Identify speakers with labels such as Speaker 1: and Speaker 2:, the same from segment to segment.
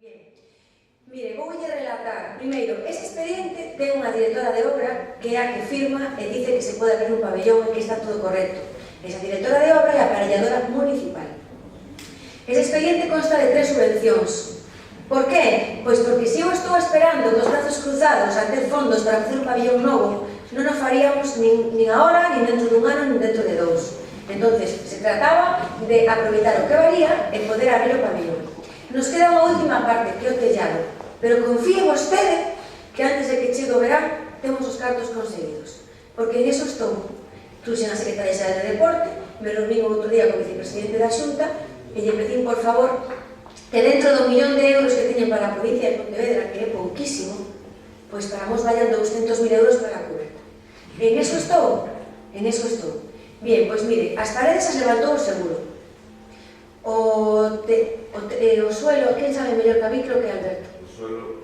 Speaker 1: Bien, mire, voulle relatar. Primeiro, ese expediente ten unha directora de obra que é a que firma e dice que se pode abrir un pabellón e que está todo correcto. Esa directora de obra é a aparelladora municipal. Ese expediente consta de 3 subvencións. Por qué? Pois porque se eu estou esperando cos brazos cruzados a ter fondos para facer un pabellón novo, non o faríamos nin agora, nin dentro dun ano, nin dentro de 2. Entonces, se trataba de aproveitar o que valía e poder abrir o pabellón. Nos queda unha última parte, que é o tellado, pero confíe vostede que antes de que chegue o verán temos os cartos conseguidos, porque en eso estou. Truxen a secretaria xeral de Deporte, me reuní outro día co vicepresidente da Xunta e lle pedín, por favor, que dentro do 1.000.000 de euros que teñen para a provincia de Pontevedra, que é pouquísimo, pois para nós vayan 200.000 euros para a coberta. En eso estou, en eso estou. Bien, pois mire, as paredes as levantou o seguro. O suelo, quen sabe mellor que a mí, creo que é Alberto.
Speaker 2: O suelo...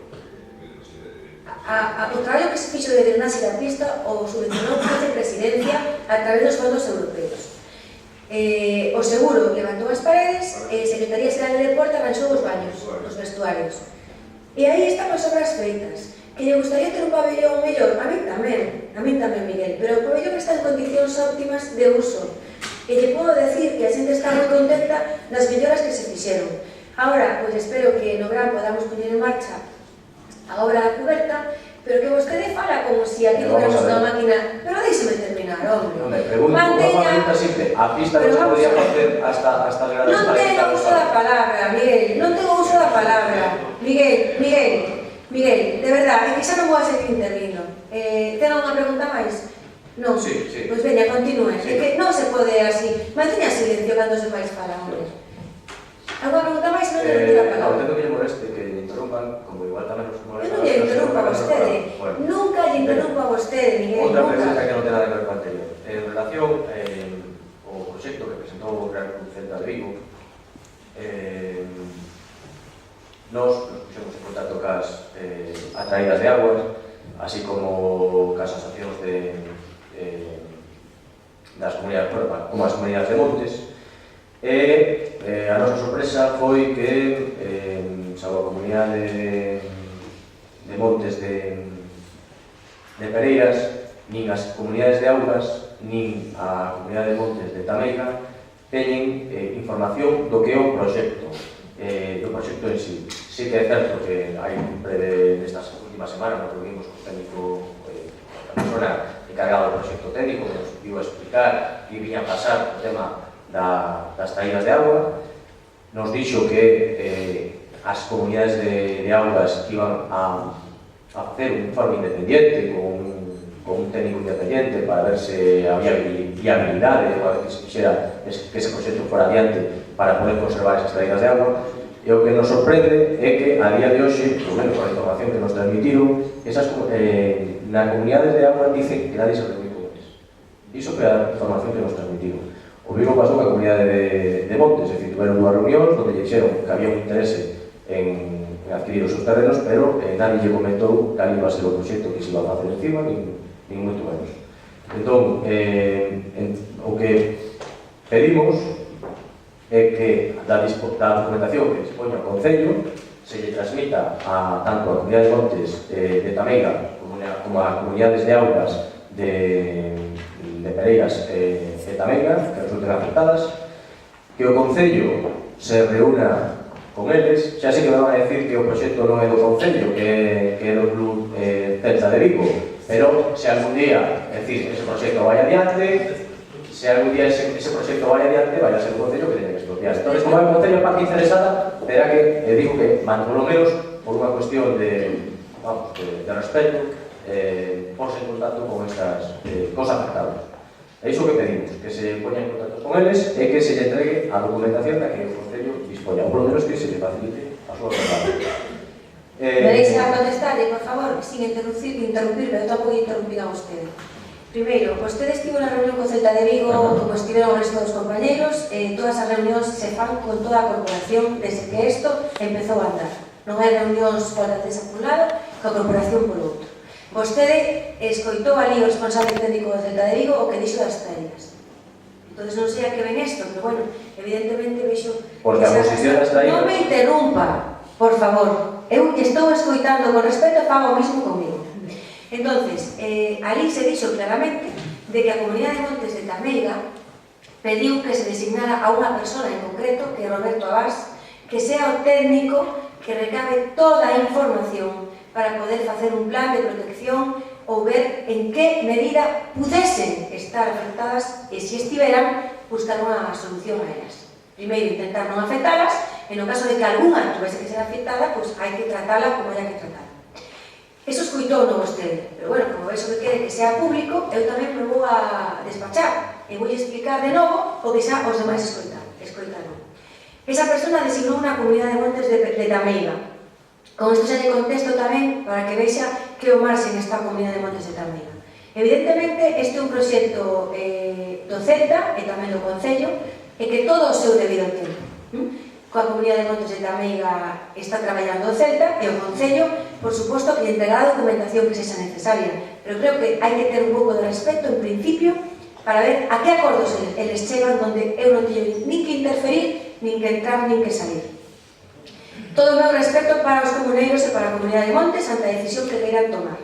Speaker 1: O traballo que se fixo de drenaxe da pista o subvencionou a Presidencia a través dos fondos europeos. O seguro levantou as paredes e a Secretaría Xeral de Deporte arranxou os baños, os vestuarios. E aí están as obras feitas. Que lle gustaría ter un pabellón mellor? A mí tamén, Miguel, pero o pabellón está en condicións óptimas de uso. E lle podo decir que a xente está moi contenta das melloras que se fixeron. Agora, pois espero que no verán podamos poñer en marcha a obra da cuberta, pero que vostede fala como si aquí tuviéramos unha máquina... Pero deixeme terminar, hombre.
Speaker 2: Non me pregunto, unha pregunta simple. A pista non se podía facer hasta as gradas
Speaker 1: para quitar os... Non tengo uso da palabra, Miguel. Non tengo uso da palabra. Miguel, de verdade, é que xa non vou a seguir intervindo. Ten unha pregunta máis? Non?
Speaker 2: Sí.
Speaker 1: Pois veña, continúe. É que non se pode así. Manteña silencio cando se máis fala, hombre. Alguna pregunta máis? Non lle retiro a palabra.
Speaker 2: Non tengo que lle moleste que lle interrumpan, como igual tamén nos molesta...
Speaker 1: Eu non lle interrumpa a vostede. Nunca lle interrumpa a vostede, Miguel.
Speaker 2: Outra pregunta que non ten nada que ver con anterior. En relación ao proxecto que presentou o Real Cruz Celta de Vigo, nos puxemos en contacto cas atraídas de aguas, así como cas asociacións das comunidades, como as comunidades de montes, e a nosa sorpresa foi que a comunidade de montes de Pereiras, nin as comunidades de augas, nin a comunidade de montes de Tameiga teñen información do que é o proxecto en sí. Sí que é certo que hai nestas últimas semanas nos reunimos co técnico, a persona encargada do proxecto técnico, que nos iba a explicar que viña a pasar o tema das traídas de agua. Nos dixo que as comunidades de augas iban a facer un informe independiente con un técnico independiente para ver se había viabilidade, para ver que se fixera que ese proxecto fora adiante para poder conservar esas traídas de agua. E o que nos sorprende é que a día de hoxe, polo menos por a información que nos transmitiron, na comunidade de agua dicen que nadie se reuniu con eles. Iso foi a información que nos transmitiron. O mismo pasou ca comunidade de montes, é dicir, tuveron dúas reunións onde lle dixeron que había un interese en adquirir os seus terrenos, pero nadie lle comentou cal iba a ser o proxecto que se iba a facer encima, nin moito menos. Entón, o que pedimos é que da documentación que dispoña o Concello se lle transmita tanto a comunidade de montes de Tameiga como a comunidades de augas de Pereiras e Tameiga, que resulten afectadas, que o Concello se reúna con eles. Xa sei que me van a decir que o proxecto non é do Concello, que é do Club Celta de Vigo, pero se algún día, é dicir, ese proxecto vai adiante, se algún día ese proxecto vai adiante, vai a ser o Concello que teña que expropiar. Entón, como é o Concello a parte interesada, terá que, digo que, polo menos, por unha cuestión de respeto, porse en contacto con estas cosas afectadas. É iso que pedimos, que se poña en contacto con eles e que se lle entregue a documentación da que o Concello dispoña, ou polo menos que se lle facilite a súa traballo.
Speaker 1: Me deixa contestarle, por favor, sin interrumpir, pero tampouco interrumpir a vostede. Primeiro, vostede estivo na reunión con Celta de Vigo, como estiveron o resto dos compañeros, todas as reunións se fan con toda a corporación desde que isto empezou a andar. Non hai reunións con a Cesa por un lado, coa corporación por outro. Vostede escoitou ali o responsable técnico de Celta de Vigo o que dixo das traídas. Entón non sei a que ven isto, pero bueno, evidentemente vexo...
Speaker 2: Porque a posición das traídas...
Speaker 1: Non me interrumpa, por favor, eu que estou escoitando con respeto, fago o mismo comigo. Entonces, ali se dixo claramente de que a Comunidade de Montes de Tameiga pediu que se designara a unha persona en concreto, que é Roberto Abás, que sea o técnico que recabe toda a información para poder facer un plan de protección ou ver en que medida pudesen estar afectadas e, se estiveran, buscar unha solución a elas. Primeiro, intentar non afectalas, e no caso de que algunha tuvese que ser afectada, pois hai que tratala como hai que tratar. Eso escoitou no vostede, pero bueno, como eso que quere que sea público, eu tamén me vou a despachar e vou explicar de novo o que xa os demais escoitaron. Esa persona designou unha Comunidade de Montes de Tameiga. Con isto xa lle contesto tamén para que vexa que o marxen esta Comunidade de Montes de Tameiga. Evidentemente, este é un proxecto do Celta e tamén do Concello, e que todo o seu debido tempo. Coa Comunidade de Montes de Tameiga está traballando o Celta e o Concello, por suposto, que entregará a documentación que sexa necesaria, pero creo que hai que ter un pouco de respeto, en principio, para ver a que acordos eles chegan donde eu non teño nin que interferir, nin que entrar, nin que salir. Todo o meu respeto para os comuneiros e para a Comunidade de Montes ante a decisión que queiran tomar.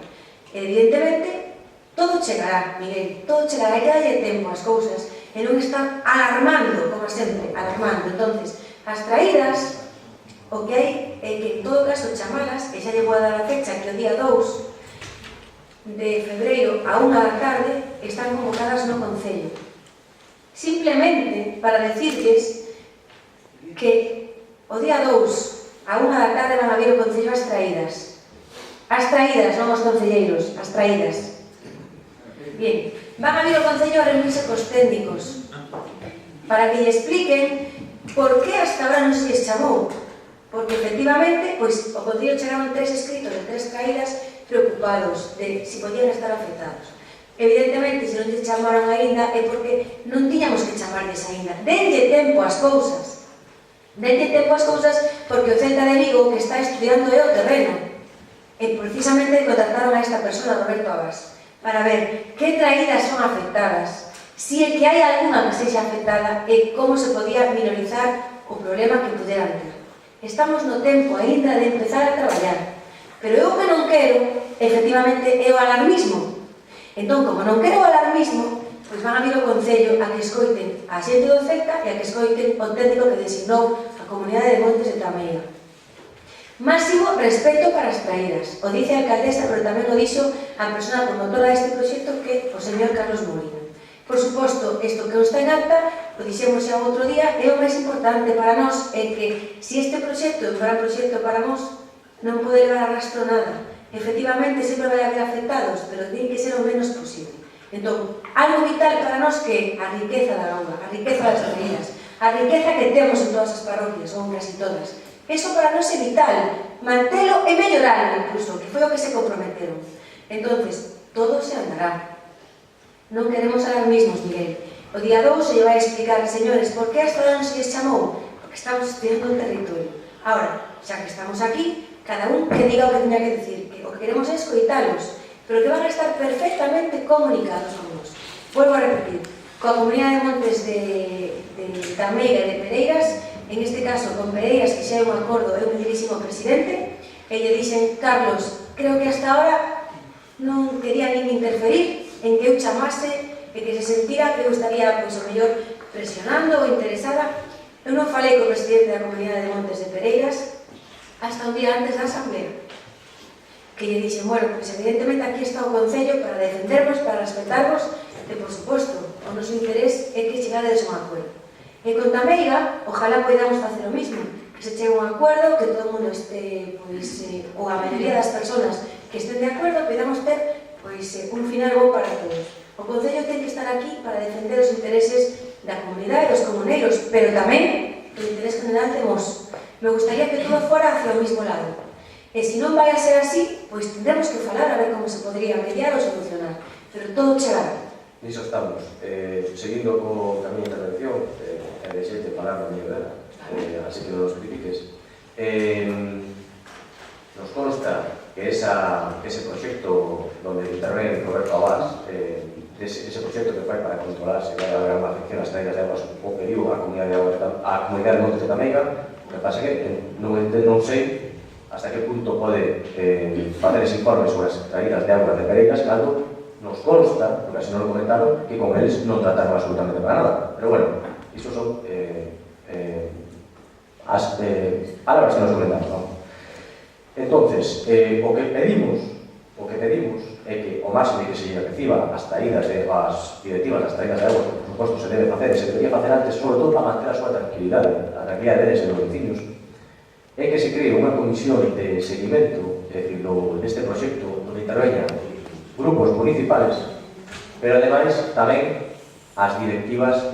Speaker 1: Evidentemente, todo chegará, Miguel, todo chegará, hai que darlle tempo ás cousas e non están alarmando, como sempre, alarmando. Entonces, as traídas, o que hai é que, en todo caso, chamalas, e xa lle vou a dar a fecha que o día 2 de febreiro a 1 da tarde están convocadas no Concello. Simplemente para decirles que o día 2 a 1 da tarde van a vir o Concello as traídas. As traídas, non os concelleiros, as traídas. Bien, van a vir o Concello a reunirse cos técnicos para que lle expliquen por que hasta ahora non se lles chamou. Porque, efectivamente, pois, o Concello chegaron 3 escritos de 3 traídas preocupados de si podían estar afectados. Evidentemente, se non lles chamaron aínda é porque non tiñamos que chamarles aínda. Denlle tempo ás cousas. Denlle tempo ás cousas porque o Celta de Vigo, que está estudiando é o terreno, e precisamente contrataron a esta persona, Roberto Abás, para ver que traídas son afectadas, si é que hai alguna que sexa afectada e como se podía minorizar o problema que puderan ter. Estamos no tempo aínda de empezar a traballar, pero eu que non quero, efectivamente, é o alarmismo. Entón, como non quero o alarmismo, pois van a vir ao Concello a que escoiten a xente do Celta e a que escoiten o técnico que designou a Comunidade de Montes de Tameiga. Máximo respeto para as traídas. O dice a alcaldesa, pero tamén o dixo a persona promotora deste proxecto, que o señor Carlos Molina. Por suposto, isto que está en acta, o dixemos xa outro día, é o máis importante para nós, é que, se este proxecto é un gran proxecto para nós, non pode levar a rastro nada. Efectivamente, sempre vai haber afectados, pero ten que ser o menos posible. Entón, algo vital para nós que a riqueza da auga, a riqueza das traídas, a riqueza que temos en todas as parroquias, ou en casi todas. Eso para nós é vital, mantelo e melloralo incluso, que foi o que se comprometeron. Entonces, todo se andará. Non queremos alarmismos, Miguel. O día 2 se lle vai explicar, señores, por que hasta ahora non se lles chamou? Porque estamos estudiando o territorio. Ahora, xa que estamos aquí, cada un que diga o que teña que decir, que o que queremos é escoitalos, pero que van a estar perfectamente comunicados con nós. Vuelvo a repetir, coa Comunidade de Montes de Tameiga e de Pereiras, en este caso con Pereiras, que xa é un acordo, eu me dirixo ao presidente, e lle dixen, Carlos, creo que hasta ahora non quería nin interferir en que eu chamase e que se sentira que eu estaría, pois, o mellor, presionando ou interesada. Eu non falei co presidente da Comunidade de Montes de Pereiras hasta un día antes da asamblea, que lle dixen, bueno, pois evidentemente aquí está o Concello para defendernos, para respetarnos, e, por suposto, o noso interés é que chegaredes a un acuerdo. E con Tameiga, ojalá podamos facer o mismo, que se chegue a un acuerdo, que todo o mundo este, pois, ou a maioría das persoas que estén de acordo, podamos ter, pois, un final bo para todos. O Concello ten que estar aquí para defender os intereses da comunidade, dos comuneiros, pero tamén o interés general de nós. Me gustaría que todo fora hacia o mismo lado. E se non vai a ser así, pois tendremos que falar a ver como se podría mediar ou solucionar. Pero todo chegará.
Speaker 2: Niso estamos. Seguindo co camiño de intervención, e deixeite falar no medio dela, así que non os critiques. Nos consta que ese proxecto donde intervén Roberto Abás, ese proxecto que fai para controlar se vai haber unha afección ás traídas de aguas ou pediu a Comunidade de Montes de Tameiga. O que pasa que non sei hasta que punto pode facer ese informe sobre as traídas de auga de Pereiras cando nos consta, porque así non lo comentaron, que con eles non trataron absolutamente para nada. Pero bueno, iso son as palabras que nos comentamos, non? Entonces, o que pedimos é que o máximo que se reciba as traídas as directivas das traídas de agua, que por suposto se debe facer, se debería facer antes, sobre todo para manter a súa tranquilidade, a tranquilidade deles e dos veciños, é que se cree unha comisión de seguimento deste proxecto onde interveñan grupos municipales, pero ademais tamén as directivas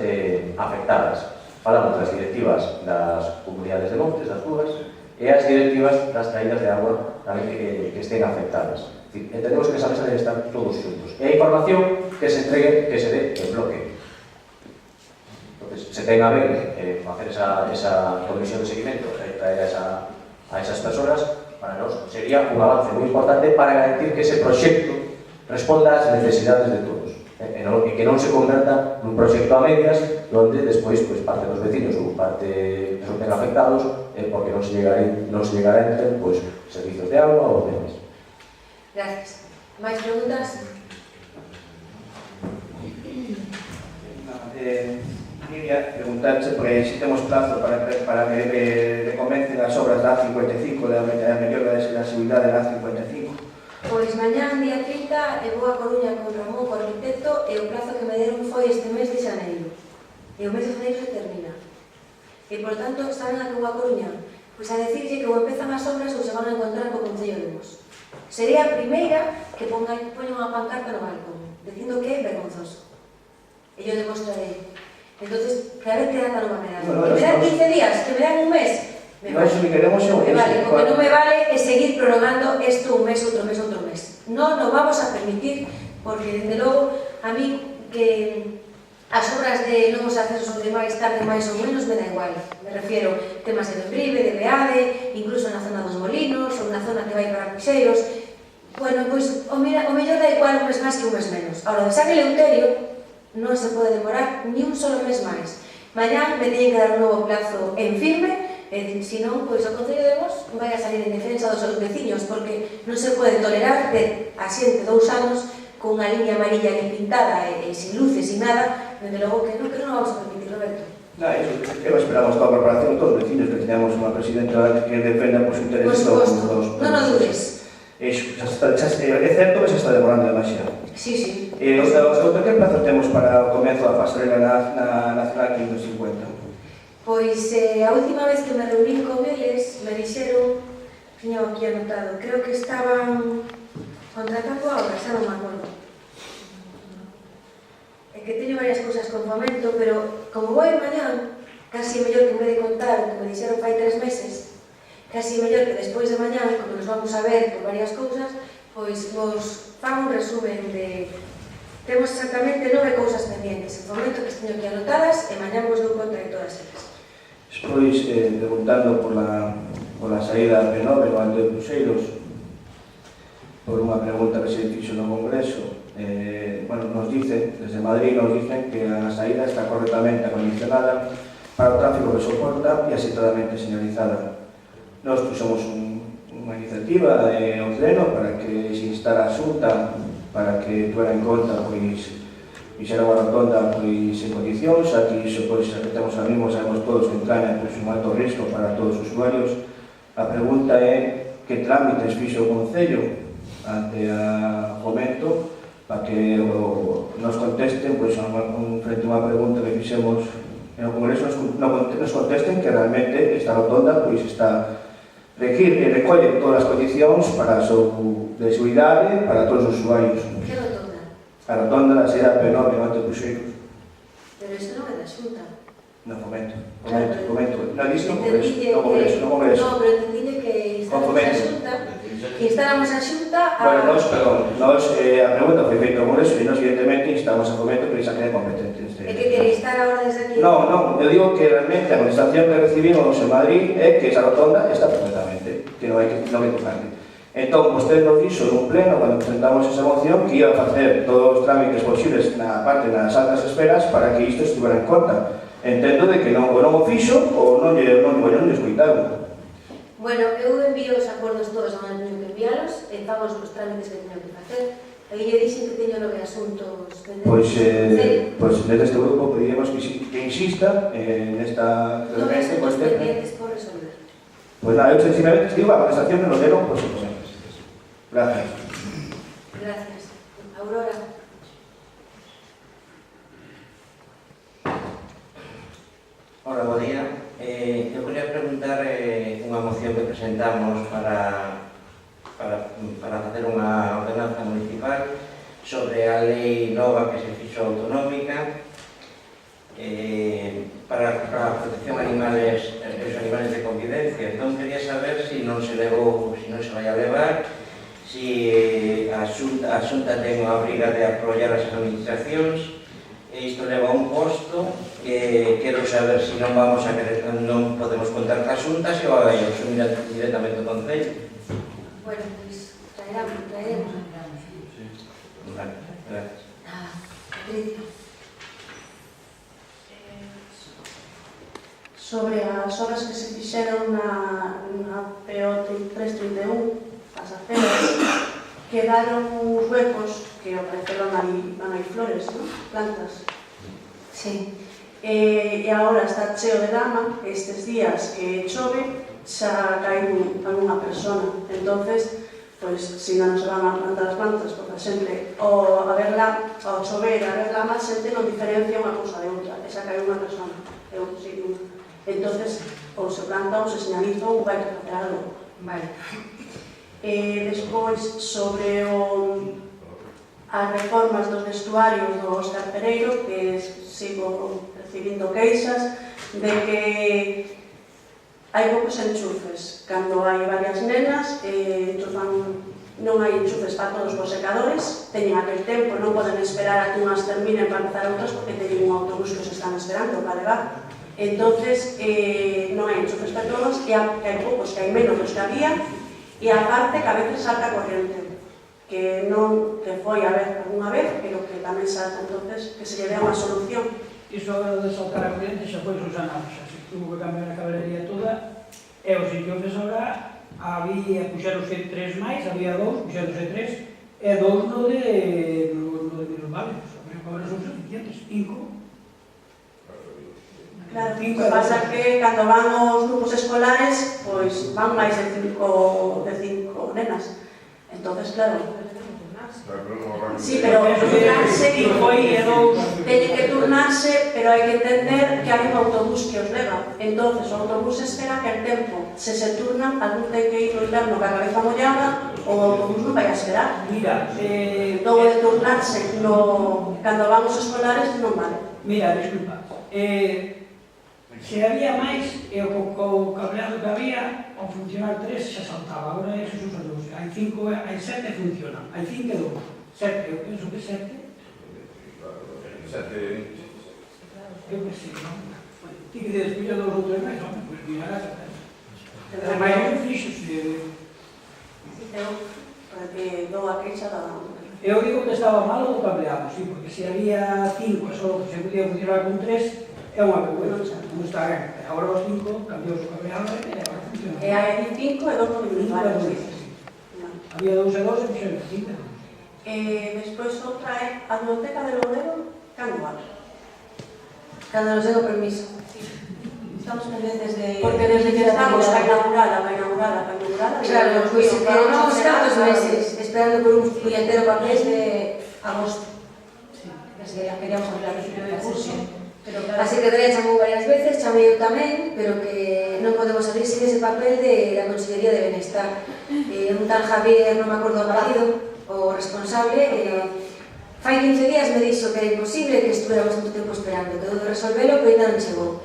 Speaker 2: afectadas. Falamos das directivas das comunidades de montes, das dúas, e as directivas das traídas de agua tamén que estén afectadas. Entendemos que esa mesa debe estar todos xuntos. E a información que se entregue, que se dé en bloque. Entonces, se tenga a ver facer esa comisión de seguimento e traer a esas personas, para nós sería un avance moi importante para garantir que ese proxecto responda ás necesidades de todos e que non se converta nun proxecto a medias onde despois parte dos vecinos ou parte que son ten afectados porque non se llegará entre servicios de agua ou demais.
Speaker 1: Gracias. Máis preguntas?
Speaker 3: Quería preguntarche porque si temos plazo para que comecen as obras da A55, da mellora da seguridade da A55.
Speaker 1: Pois mañán, día 30, vou a Coruña con Ramón, co arquitecto, e o plazo que me deron foi este mes de xaneiro. E o mes de xaneiro se termina. E, por tanto, saben a que vou a Coruña? Pois a decirlle que ou empezan as obras ou se van a encontrar co Concello de Mos. Sería a primeira que poñan unha pancarta no balcón, dicindo que é vergonzoso. E yo demostrarei. Entonces, que a ver que data non me dan. Que me dan 15 días, que me dan un mes.
Speaker 3: Nós o que queremos é un mes.
Speaker 1: Vale, o que non me vale é seguir prolongando isto un mes, outro mes, outro mes. Non nos vamos a permitir, porque, desde logo, a mí que as obras de novos accesos ou de máis tarde, máis ou menos, me da igual. Me refiero temas de Bembrive, de Beade, incluso na zona dos Molinos, ou na zona que vai para Pixeiros. Bueno, pois, o mellor da igual un mes máis que un mes menos. Ahora, de San Eleuterio, non se pode demorar ni un solo mes máis. Mañán me teñen que dar un novo plazo en firme, e senón, pois o Concello de Mos vai a salir en defensa dos seus veciños, porque non se pode tolerar ter a xente 2 anos con unha liña amarilla ali pintada e sin luces, sin nada, dende logo que non vamos a permitir, Roberto.
Speaker 3: Eu esperamos toda a preparación, todos os vecinos, que teñamos unha presidenta que defenda os intereses dos...
Speaker 1: Non o dudes.
Speaker 3: É certo que se está demorando demasiado.
Speaker 1: Sí, sí.
Speaker 3: E que plazo temos para o comezo da pasarela na Nacional 550?
Speaker 1: Pois a última vez que me reuní con eles me dixeron, tiño aquí anotado, creo que estaban contratando ahora, xa non me acordo. É que teño varias cousas con Fomento, pero como vou ir mañán, casi mellor que en vez de contar o que me dixeron fai 3 meses, casi mellor que despois de mañán, como nos vamos a ver por varias cousas, pois vos fago un resumen de... Temos exactamente 9 cousas pendientes en Fomento que teño aquí anotadas e mañán vos dou conta de todas elas.
Speaker 3: Despois, preguntando por la saída da P9 no Alto de Cruceiros, por unha pregunta que se fixo no Congreso, nos dicen, desde Madrid nos dicen que a saída está correctamente acondicionada para o tráfico que soporta e asitadamente señalizada. Nós puxemos unha iniciativa ao pleno para que se instala a Xunta para que tuera en conta fixera unha rotonda en condicións, aquí iso que temos ahora mismo, sabemos todos que entraña un alto risco para todos os usuarios. A pregunta é que trámites fixo o Concello ante a Fomento para que nos contesten frente a unha pregunta que fixemos no Congreso, nos contesten que realmente esta rotonda está recolle todas as condicións para a de seguridade para todos os usuarios.
Speaker 1: Que rotonda?
Speaker 3: A rotonda da saída P9 en Alto de Cruceiros.
Speaker 1: Pero isto non é da Xunta.
Speaker 3: No Fomento. Non disto no Congreso.
Speaker 1: No, pero entendílle que instalamos a Xunta. Instalamos a Xunta a...
Speaker 3: Bueno, a pregunta foi feita ao Congreso e nos evidentemente instalamos a Fomento que xa quede competente.
Speaker 1: É que queréis estar agora desde aquí?
Speaker 3: Non, eu digo que realmente a contestación que recibimos en Madrid é que esa rotonda está perfectamente, que non hai que tocarle. Entón, vostede nos dixo nun pleno, cando presentamos esa moción, que iba a facer todos os trámites posibles nas altas esferas para que isto estivera en conta. Entendo de que non o fixo ou non lle escoitaron.
Speaker 1: Bueno, eu envío os acordos todos onde teño que envialos, e fago os trámites que teño que facer. E lle dixen que teño 9 asuntos pendentes.
Speaker 3: Pois desde este grupo pediríamos que insista nesta...
Speaker 1: 9 asuntos pendentes por resolver.
Speaker 3: Pois nada, eu sencillamente escribo a contestación que nos dieron por suponer. Gracias.
Speaker 1: Gracias. Aurora.
Speaker 4: Hola, bo día. Eu quería preguntar unha moción que presentamos para facer unha ordenanza municipal sobre a lei nova que se fixo autonómica para a protección de animales, os animales de convivencia. Entón, quería saber se non se levou, se non se vai a levar, se a Xunta ten a obriga de apoiar as administracións. Isto leva un costo que quero saber se non vamos a querer, non podemos contar ca Xunta, se vai a asumir directamente o Concello.
Speaker 1: Bueno, pois traeremos.
Speaker 4: Vale, gracias.
Speaker 1: Patricia.
Speaker 5: Sobre as obras que se fixeron na PO 331, as aceras, quedaron uns huecos que ao parecer van aí flores, ¿no? Plantas.
Speaker 1: Sí.
Speaker 5: E agora está cheo de lama, estes días que chove xa caen algunha persona. Entonces, pois, se non se van a plantar as plantas, porque sempre ao chover, a haber lama, xente non diferencia unha cousa de outra, e xa cae unha persona, e outro sí, unha. Entonces, ou se planta ou se señaliza ou vai que facer algo.
Speaker 1: Vale.
Speaker 5: Despois, sobre as reformas dos vestuarios do Óscar Pereiro, que sigo recibindo queixas de que hai poucos enchufes. Cando hai varias nenas, non hai enchufes para todos os secadores, teñen aquel tempo, non poden esperar a que unhas terminen para empezar outras porque teñen un autobús que os están esperando para levar. Entonces, non hai enchufes para todos, que hai poucos, que hai menos dos que había, e aparte que a veces salta a corriente, que foi a ver algunha vez, pero que tamén salta, entonces que se lle dé unha solución.
Speaker 6: Iso agora de saltar a corriente xa foi Susana, xa se tuvo que cambiar a cabalería toda, e os enchufes agora había, puxerose 3 máis, había 2, puxerose 3, e 2 no de Milos Vales, agora son suficientes, 5.
Speaker 5: Claro, o que pasa que cando van os grupos escolares, pois van máis de 5 nenas. Entonces, claro. Sí, pero turnarse, teñen que turnarse, pero hai que entender que hai un autobús que os leva. Entonces, o autobús espera que el tempo, se turnan, algún ten que ir no inverno ca cabeza mollada, o autobús non vai a esperar.
Speaker 6: Mira,
Speaker 5: Logo de turnarse, cando van os escolares, non vale.
Speaker 6: Mira, disculpa, se había máis, e o cableado que había, ao funcionar 3 xa saltaba, agora eso se usa 2, hai 5, hai 7 funcionan, hai 5 e 2, 7, eu penso que 7.
Speaker 7: 7.
Speaker 6: Eu que sei, non? Ti que despilla 2 ou 3 máis, home, pois mirarás a terra. Mais ben fixos,
Speaker 5: Porque dou a queixa da...
Speaker 6: eu digo que estaba malo o cableado, sí, porque se había 5 e só se podía funcionar con 3, é unha vergüenza, non está ben. Agora os 5 cambiou o cableado e agora funciona.
Speaker 5: E hai 5 e 2 municipales.
Speaker 6: Había 2 e 2 e fixeron 5.
Speaker 5: Despois outra é a biblioteca de Lodeiro, cando vai?
Speaker 1: Cando nos den o permiso. Estamos pendentes de...
Speaker 5: Porque desde que estamos para inaugurada,
Speaker 1: Claro, pois que non estamos meses esperando por un puñetero papel de agosto. Así que queríamos hablar de curso. A Secretaría chamou varias veces, chamei eu tamén, pero que non podemos abrir sin ese papel da Consellería de Benestar. Un tal Javier, non me acordo o apelido, o responsable, fai 15 días me dixo que era imposible, que estuéramos tanto tempo esperando, que debo resolvelo, pero ainda non chegou.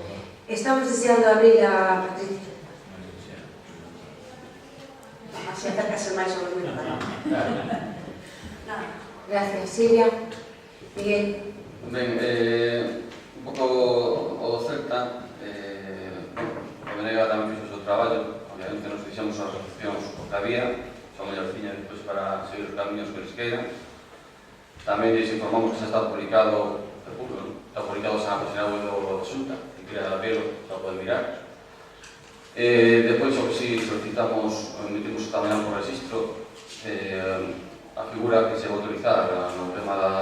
Speaker 1: Estamos deseando abrir a Patricia.
Speaker 5: Así acercase máis ao meu para.
Speaker 1: Gracias, Silvia. Miguel.
Speaker 8: Ben, un pouco o Celta, o Venega tamén fixo o seu traballo, obviamente nos fixemos as asociacións o que había, son mellorciñas despois para seguir os camiños que les queiran. Tamén lles informamos que xa está publicado, está publicado xa na página web do Xunta, que queira verlo, xa o poden mirar. Depois, o que si solicitamos, emitimos esta mañá por registro, a figura que se vai autorizar no tema da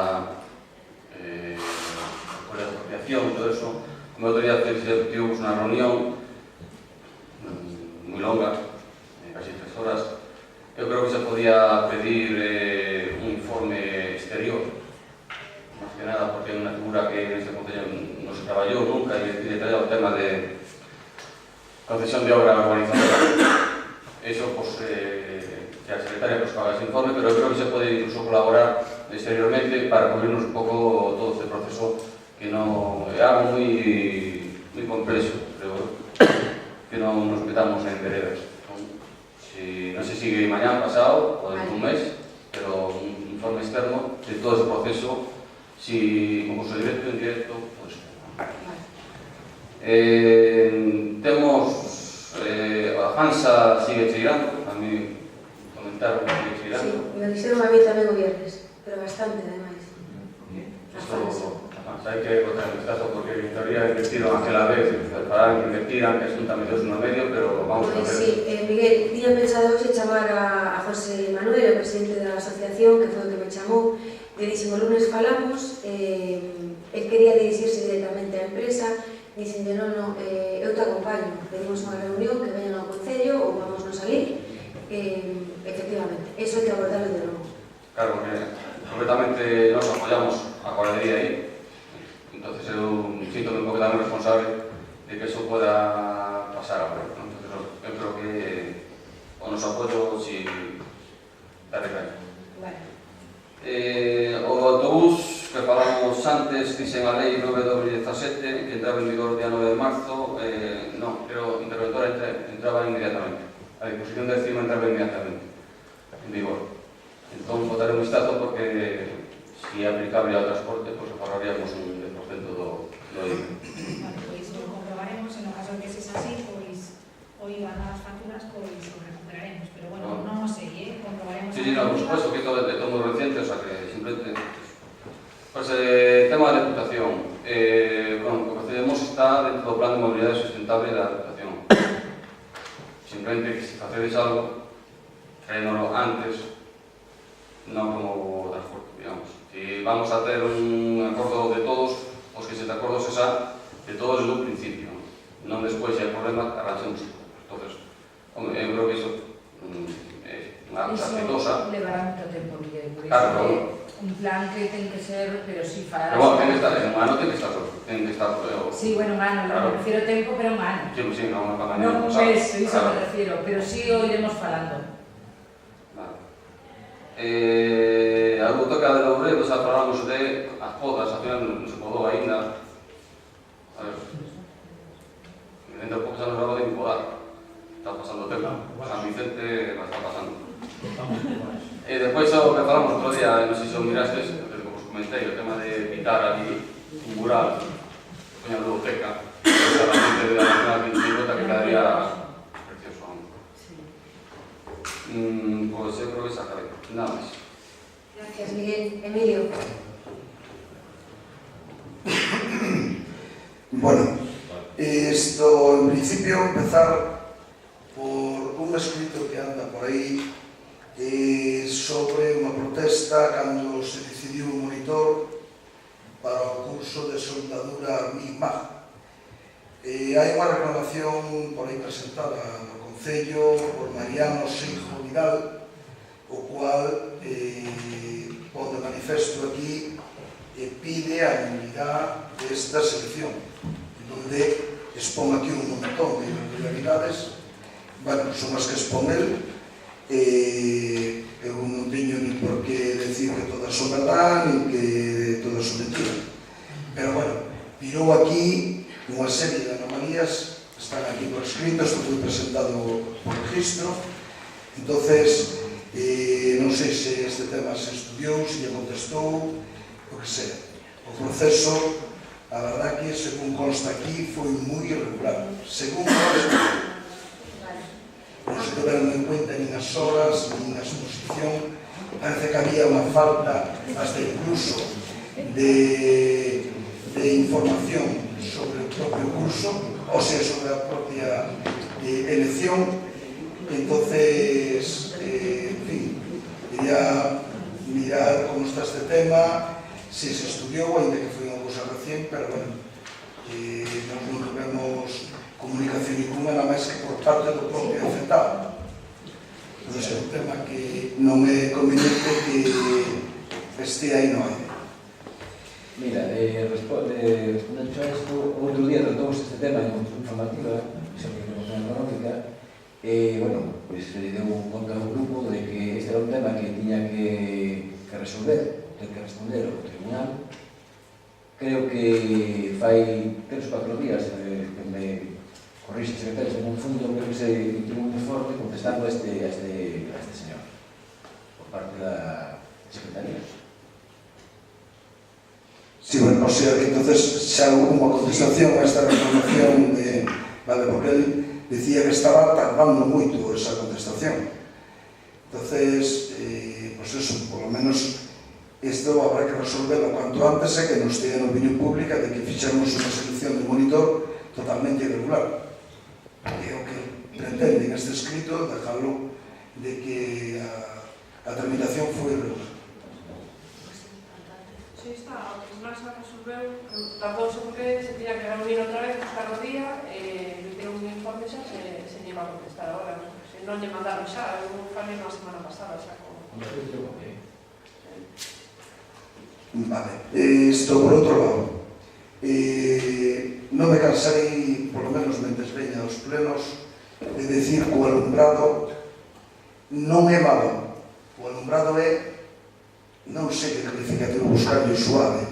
Speaker 8: expropiación e todo eso, como autoridade que tivemos unha reunión moi longa, casi 3 horas. Eu creo que se podía pedir un informe exterior, máis que nada porque é unha figura que neste concello non se traballou nunca e detallado o tema de concesión de obra urbanizadora. Eso, pues, que a secretaria pues, haga ese informe, pero eu creo que se pode incluso colaborar exteriormente para cubrirnos un pouco todo este proceso que non é algo moi complexo, creo, que non nos metamos en veredas. Si non se sigue mañá, pasado, o dentro un mes, pero un informe externo de todo ese proceso, si concurso directo, indirecto, pues, temos a Hansa sigue cheirando, a mí comentaron que sigue cheirando.
Speaker 1: Sí, me dixeron a mí tamén o viernes, pero bastante, ademais. A Hansa.
Speaker 8: Hai que botar un vistazo porque en teoría invertiron aquela vez, prepararon que invertiran, que Xunta meteuse no medio, pero vamos a ver.
Speaker 1: Sí, Miguel, tiña pensado hoxe chamar a José Manuel, o presidente da asociación, que foi o que me chamou, e dixen, o lunes falamos, el quería dirixirse directamente á empresa, dixen, non, eu te acompaño, pedimos unha reunión, que veñan ao Concello, ou vamos non salir, efectivamente, eso hai que abordarlo de novo.
Speaker 8: Claro, porque completamente nos apoyamos a cuadrilla aí. Entonces eu sinto un pouco tamén responsable de que eso pueda pasar agora. Entonces eu creo que o nos apoyo si da recaída.
Speaker 1: Vale.
Speaker 8: O autobús que falamos antes, dixen a lei 9/2017, que entraba en vigor o día 9 de marzo, non, pero o interventor entraba inmediatamente. A disposición de CIMA entraba inmediatamente en vigor. Entón, botaré un vistazo porque si é aplicable ao transporte, pues ahorraríamos un 10% do IVA.
Speaker 7: Vale, pois o comprobaremos, en o caso de que se así, pois o IVA nas facturas, pois o recuperaremos, pero bueno, non o sei, comprobaremos.
Speaker 8: Sí, no, por supuesto que todo é moi reciente, o sea que simplemente... Pues, tema da Deputación. Bueno, o que facemos está dentro do Plan de Mobilidade Sustentable da Deputación. Simplemente que se facedes algo, traéndolo antes, non como transporte, digamos. Si vamos a ter un acordo de todos, os que se de acordo se xa de todos desde un principio, non despois se hai problema, arranxemos. Entonces, eu creo que iso é unha cosa feitosa.
Speaker 9: Eso levará moito tempo, Miguel, por
Speaker 8: Claro,
Speaker 9: iso
Speaker 8: pero...
Speaker 9: un plan que ten que ser, pero si fará...
Speaker 8: Pero bueno, ten que estar, en un ano ten que estar...
Speaker 9: Sí, bueno, un ano,
Speaker 8: claro.
Speaker 9: Me refiero tempo, pero un ano.
Speaker 8: Sí, non me pagan
Speaker 9: Non un mes, iso me refiero, pero si o iremos falando.
Speaker 8: A ruta de Louredo xa falamos de as podas, a final non se podou ainda. A ver, dentro de pouco xa nos grava de podar. Está pasando o tempo. San Vicente la está pasando. E despois o que falamos outro día, non sei se o mirastes, que vos comentei, o tema de pintar ali un mural, poña ludoteca, esa realmente de la Nacional 25 que quedaría precioso. Pois eu creo que esa acabei. Nada máis.
Speaker 1: Gracias, Miguel. Emilio.
Speaker 10: Bueno, esto en principio empezar por un escrito que anda por aí sobre unha protesta cando se decidiu un monitor para o curso de soldadura MIGMAG. Hai unha reclamación por aí presentada no Concello por Mariano Seijo Vidal, o cual pon de manifesto aquí pide a nulidade desta selección, donde expón aquí un montón de irregularidades. Bueno, son as que expón el. Eu non teño ni por que decir que todas son verdad, ni que todas son mentira. Pero bueno, tirou aquí unha serie de anomalías, están aquí por escrito, isto foi presentado por registro. Entonces, non sei se este tema se estudiou, se lle contestou, o que sea. O proceso, a verdad que, según consta aquí, foi moi irregular. Según consta, non se tocaron en cuenta nin as horas, nin a exposición. Parece que había unha falta, hasta incluso, de información sobre o propio curso, ou sea, sobre a propia elección. Entonces, en fin, quería mirar como está este tema, se estudiou, ainda que foi unha cousa recién, pero bueno, non vemos comunicación ninguna, nada máis que por parte do propio afectado. Entón, é un tema que non é conveniente que este aí no aire.
Speaker 11: Mira, respondendo a isto, outro día tratamos este tema en consulta informativa, sobre a economía económica, e, bueno, pois se deu conta ao grupo de que este era un tema que tiña que resolver, ten que responder ao tribunal. Creo que fai 3 ou 4 días que me corrixe o secretario, en un fondo creo que se emitiu un informe contestando a este señor por parte da Secretaría.
Speaker 10: Sí, bueno, o sea que entonces xa hubo unha contestación a esta reclamación de... Vale, porque él decía que estaba tardando moito esa contestación. Entonces, pues eso, por lo menos isto habrá que resolverlo cuanto antes, que nos teña na opinión pública de que fixemos unha selección de monitor totalmente irregular. É o que pretenden este escrito, dejarlo de que a tramitación foi irregular.
Speaker 5: Sí, está, o tribunal xa resolveu, tardouse porque se tiña que reunir outra vez, buscar o día, emitir un informe xa, se lle iba a contestar agora, se non lle mandaron xa, eu falei na semana pasada xa con...
Speaker 10: Vale, isto por outro lado, non me cansarei, por lo menos mentes veña aos plenos, de decir que o alumbrado non é malo, o alumbrado é, non sei que calificativo buscarlo suave,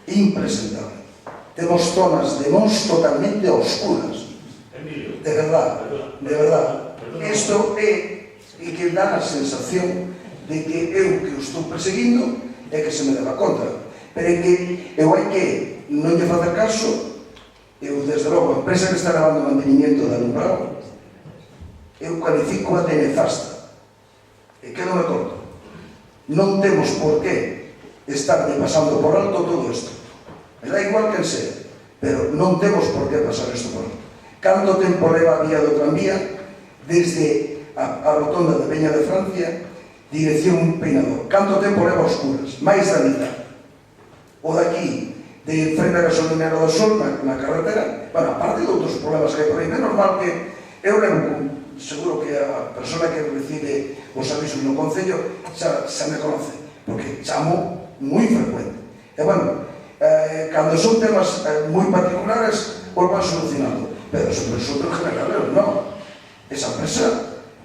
Speaker 10: impresentable. Temos zonas de Mos totalmente oscuras, de verdad. Isto é que dá a sensación de que eu que o estou perseguindo é que se me deba contra, pero é que eu hai que non lle facer caso. Eu, desde logo, a empresa que está levando o mantenimiento de alumbrado, eu cualifico a de nefasta. E que non me corto. Non temos por que estar pasando por alto todo isto. Me dá igual quen sea, pero non temos por que pasar isto por alto. Canto tempo leva a vía do tranvía desde a rotonda de Peña de Francia, dirección Peinador? Canto tempo leva a oscuras? Mais da mitad. O daqui, de frente a gasolinera do Sol, na carretera, bueno, aparte de outros problemas que hai por aí, é normal que eu levo, seguro que a persona que recibe os avisos no Concello xa me conoce, porque chamo moi frecuente. E, bueno, cando son temas moi particulares, os van solucionando, pero sobre outros generales, non. Esa empresa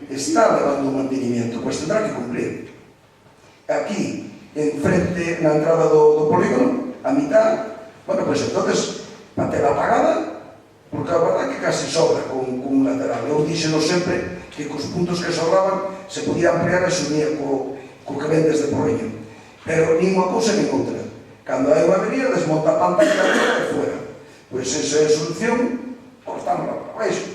Speaker 10: está levando un mantenimiento, pois tendrá que cumplir. Aquí, en frente, na entrada do polígono, a mitad, bueno, pois entonces, para ter apagada, porque a verdade que casi sobra con un lateral. Eu díxeno sempre que cos puntos que sobraban se podía ampliar e xunía co que ven desde Porriño. Pero nin unha cousa nin outra. Cando hai unha avería, desmonta a panta e carretera e fuera. Pois esa é a solución, cortámola para baixo.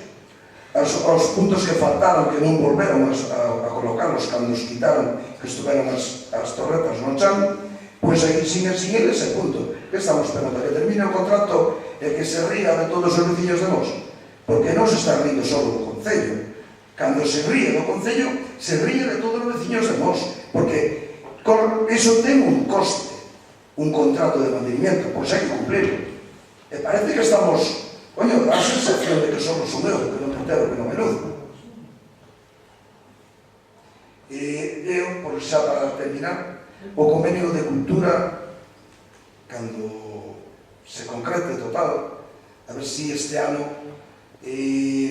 Speaker 10: Os puntos que faltaron, que non volveron a colocarlos cando os quitaron, que estuveron as torretas no chan, pois aí sin eles e punto. Que estamos esperando? Que termine o contrato e que se ría de todos os veciños de Mos? Porque non se está rindo só do Concello. Cando se ríe do Concello, se ríe de todos os veciños de Mos, porque iso ten un coste, un contrato de mantenimiento, pois hai que cumplirlo. E parece que estamos, coño, dá a sensación de que somos un euro, que non puntero, que non menudo. E eu, por xa para terminar, o convenio de cultura, cando se concrete total, a ver si este ano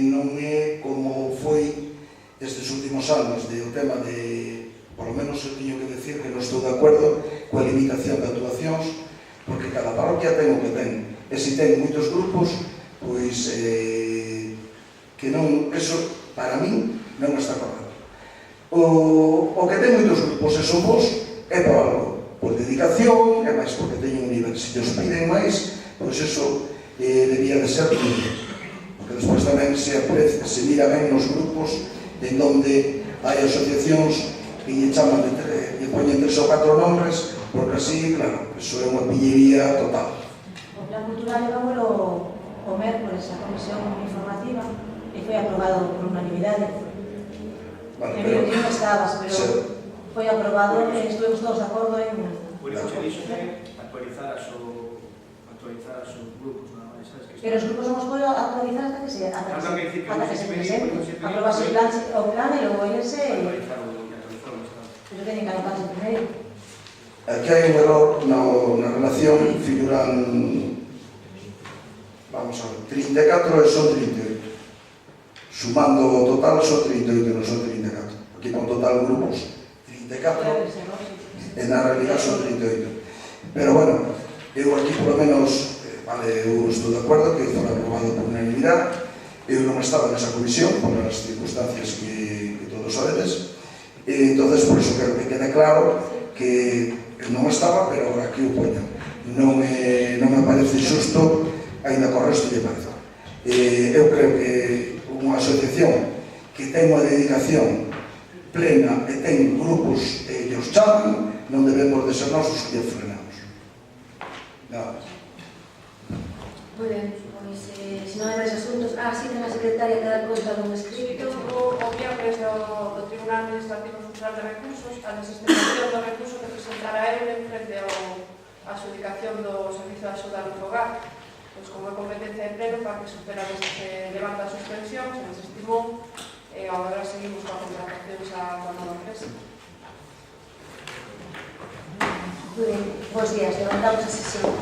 Speaker 10: non é como foi estes últimos anos, de o tema de, por lo menos eu teño que decir que non estou de acordo coa limitación de actuacións, porque cada parroquia ten o que ten, e se ten moitos grupos, pois que non, eso para min non está correcto. O que ten moitos grupos e son vos é por algo, por dedicación, e máis porque teñen un nivel. Se os piden máis, pois eso debía de ser libre. Porque despois tamén se mira ben nos grupos en donde hai asociacións que lle chaman lle poñen 3 ou 4 nombres, porque así, claro, eso é unha pillería total.
Speaker 1: O plan cultural levámoslo o mércoles
Speaker 12: esa comisión informativa e foi aprobado por unanimidade.
Speaker 10: Vale,
Speaker 12: E
Speaker 10: pero...
Speaker 12: mira, non estabas, pero foi aprobado e estuvimos todos de acordo en...
Speaker 6: Por iso che dixo que actualizar os grupos, non é?
Speaker 12: Pero os grupos non os podo actualizar hasta que se presente. Aprobase o plan e logo eles se... Pero teñen que alocarse primeiro.
Speaker 10: Aquí hai un error na relación, figuran, vamos a ver, 34 e son 38. Sumando o total son 38, non son 34. Aquí con total grupos 34 e na realidad son 38. Pero bueno, eu aquí por lo menos, vale, eu estou de acordo que foi aprobado por unanimidade. Eu non estaba nesa comisión por as circunstancias que todos sabedes. E entonces por iso quero que quede claro que non estaba, pero agora aquí o poño. Non me parece xusto, ainda co resto lle parece. Eu creo que unha asociación que ten unha dedicación plena e ten grupos e os chaman, non debemos de ser nosos que lle frenamos. Nada máis.
Speaker 1: Moi ben, pois, se non hai máis asuntos... sí, ten a secretaria que dar conta dun escrito.
Speaker 13: O viernes do Tribunal Administrativo Central de Recursos a desestimación do recurso que presentara EURE frente á adjudicación do Servicio de Axuda no Fogar. Pois, como é competencia de pleno, para que supera desde que se levanta a suspensión, se desestimou, e agora seguimos coa contratación xa coa nova empresa.
Speaker 1: Moi ben, bons días, levantamos a sesión.